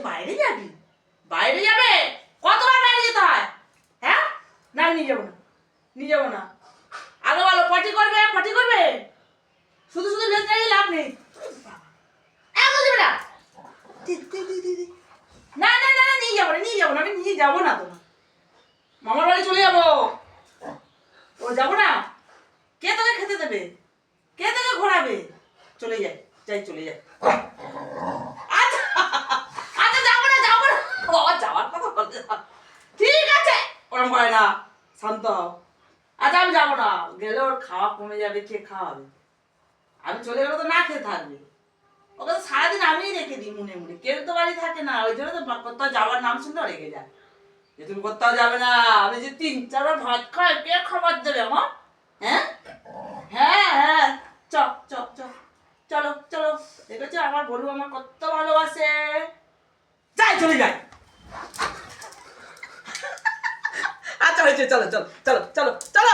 বাইরে যাবি? বাইরে যাবে? কতবার বাইরে যেতে হয়? হ্যাঁ না, নিয়ে যাবো না, নিয়ে যাবো না। আগে বলো পটি করবে, পটি করবে, শুধু শুধু লেজ নাড়িয়ে লাভ নেই। এখন যাবে না, না না না, নিয়ে যাবো না, নিয়ে যাবো না, আমি নিয়ে যাবো না তোমার মামার বাড়ি চলে যাবো। ও যাবো না, কে তোকে খেতে দেবে, কে তোকে ঘোরাবে? চলে যায়, যাই চলে যায়। আচ্ছা আচ্ছা, যাবো না, যাবো না, বাবা যাওয়ার কথা বলতে। ঠিক আছে, ওরম করে না, শান্ত হও। আচ্ছা আমি যাবো না, গেলে ওর খাওয়া কমে যাবে, কে খাওয়াবে? আমি চলে গেলে তো না খেয়ে থাকবে। ওকে তো সারাদিন আমিই রেখে দিই মনে মনে, কেউ তো বাড়ি থাকে না, ওই জন্য তো কোথাও যাওয়ার নাম শুনলেও রেখে যায় যে তুমি কোথাও যাবে না। আমি যে 3-4 বার ভাত খাই, কে খাবার দেবে আমার? হ্যাঁ হ্যাঁ হ্যাঁ, চ চ চ, চলো চলো, দেখেছো আমার বলু আমার কত ভালোবাসে। যাই চলে যাই। আচ্ছা হয়েছে, চলো চলো চলো চলো চলো।